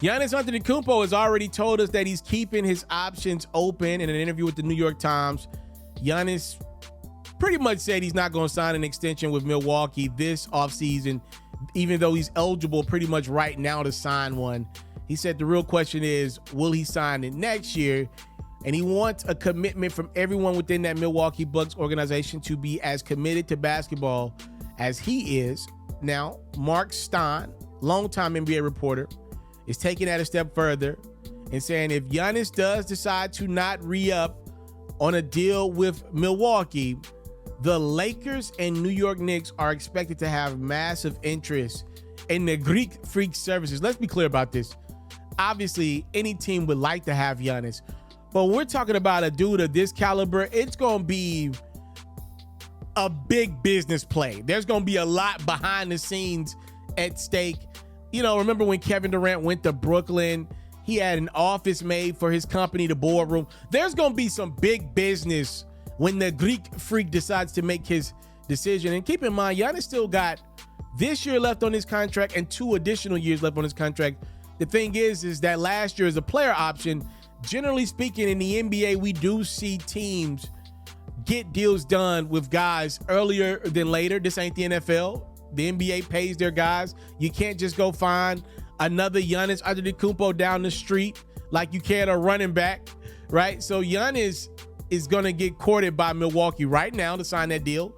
Giannis Antetokounmpo has already told us that he's keeping his options open. In an interview with the New York Times, Giannis pretty much said he's not going to sign an extension with Milwaukee this offseason, even though he's eligible pretty much right now to sign one. He said the real question is, will he sign it next year? And he wants a commitment from everyone within that Milwaukee Bucks organization to be as committed to basketball as he is. Now, Mark Stein, longtime NBA reporter, is taking that a step further and saying if Giannis does decide to not re-up on a deal with Milwaukee, the Lakers and New York Knicks are expected to have massive interest in the Greek Freak services. Let's be clear about this. Obviously, any team would like to have Giannis, but we're talking about a dude of this caliber. It's going to be a big business play. There's going to be a lot behind the scenes at stake. You know, remember when Kevin Durant went to Brooklyn? He had an office made for his company, the boardroom. There's going to be some big business when the Greek Freak decides to make his decision. And keep in mind, Giannis still got this year left on his contract and 2 additional years left on his contract. The thing is that last year is a player option. Generally speaking, in the NBA, we do see teams get deals done with guys earlier than later. This ain't the NFL. The NBA pays their guys. You can't just go find another Giannis Antetokounmpo down the street like you can a running back, right? So Giannis is going to get courted by Milwaukee right now to sign that deal.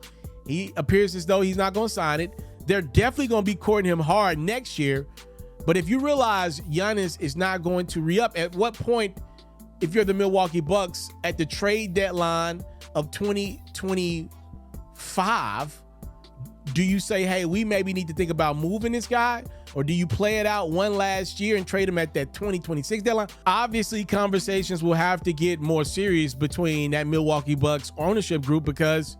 He appears as though he's not going to sign it. They're definitely going to be courting him hard next year. But if you realize Giannis is not going to re-up, at what point, if you're the Milwaukee Bucks at the trade deadline of 2025, do you say, hey, we maybe need to think about moving this guy? Or do you play it out one last year and trade him at that 2026 deadline? Obviously, conversations will have to get more serious between that Milwaukee Bucks ownership group because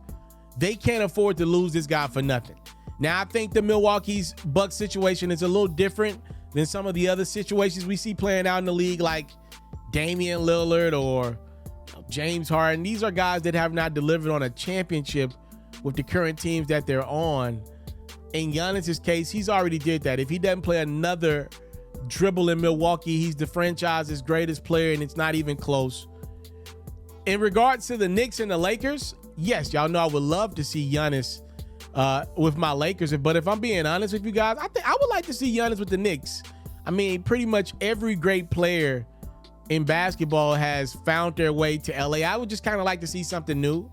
they can't afford to lose this guy for nothing. Now, I think the Milwaukee's Bucks situation is a little different than some of the other situations we see playing out in the league, like Damian Lillard or James Harden. These are guys that have not delivered on a championship with the current teams that they're on. In Giannis's case, he's already did that. If he doesn't play another dribble in Milwaukee, he's the franchise's greatest player, and it's not even close. In regards to the Knicks and the Lakers, yes, y'all know I would love to see Giannis with my Lakers. But if I'm being honest with you guys, I think I would like to see Giannis with the Knicks. I mean, pretty much every great player in basketball has found their way to LA. I would just kind of like to see something new,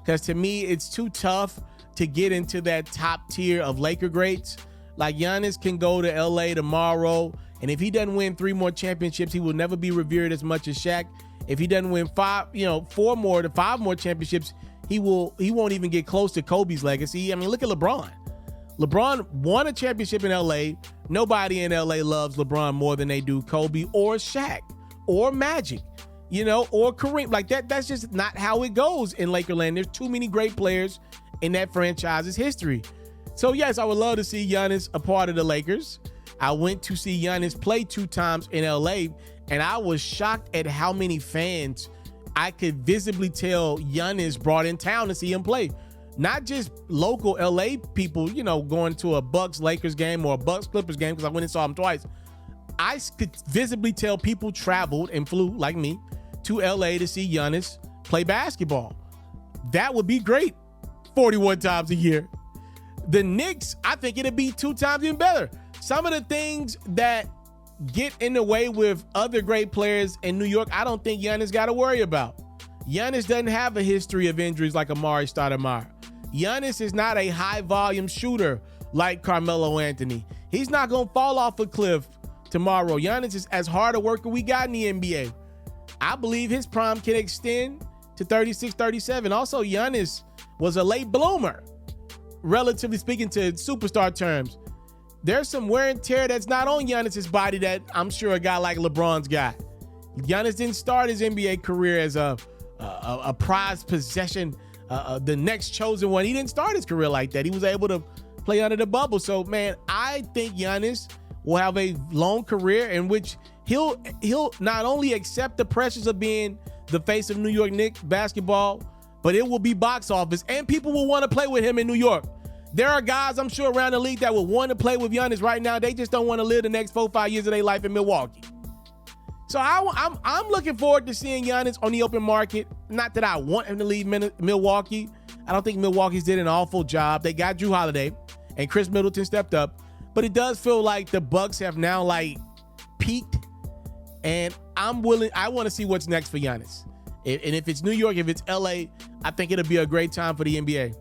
because to me, it's too tough to get into that top tier of Laker greats. Like Giannis can go to LA tomorrow, and if he doesn't win 3 more championships, he will never be revered as much as Shaq. If he doesn't win 4 more to 5 more championships, he won't even get close to Kobe's legacy. I mean, look at LeBron. LeBron won a championship in LA. Nobody in LA loves LeBron more than they do Kobe or Shaq or Magic, or Kareem. Like that's just not how it goes in Lakerland. There's too many great players in that franchise's history. So yes, I would love to see Giannis a part of the Lakers. I went to see Giannis play 2 times in LA, and I was shocked at how many fans I could visibly tell Giannis brought in town to see him play. Not just local LA people, going to a Bucks Lakers game or a Bucks Clippers game, because I went and saw him twice. I could visibly tell people traveled and flew, like me, to LA to see Giannis play basketball. That would be great 41 times a year. The Knicks, I think it'd be 2 times even better. Some of the things that get in the way with other great players in New York, I don't think Giannis got to worry about. Giannis doesn't have a history of injuries like Amari Stoudemire. Giannis is not a high-volume shooter like Carmelo Anthony. He's not going to fall off a cliff tomorrow. Giannis is as hard a worker we got in the NBA. I believe his prime can extend to 36, 37. Also, Giannis was a late bloomer, relatively speaking, to superstar terms. There's some wear and tear that's not on Giannis's body that I'm sure a guy like LeBron's got. Giannis didn't start his NBA career as a prized possession, the next chosen one. He didn't start his career like that. He was able to play under the bubble. So, man, I think Giannis will have a long career in which he'll not only accept the pressures of being the face of New York Knicks basketball, but it will be box office, and people will want to play with him in New York. There are guys, I'm sure, around the league that would want to play with Giannis right now. They just don't want to live the next 4-5 years of their life in Milwaukee. So I'm looking forward to seeing Giannis on the open market. Not that I want him to leave Milwaukee. I don't think Milwaukee's did an awful job. They got Drew Holiday, and Chris Middleton stepped up. But it does feel like the Bucks have now peaked, and I want to see what's next for Giannis. And if it's New York, if it's LA, I think it'll be a great time for the NBA.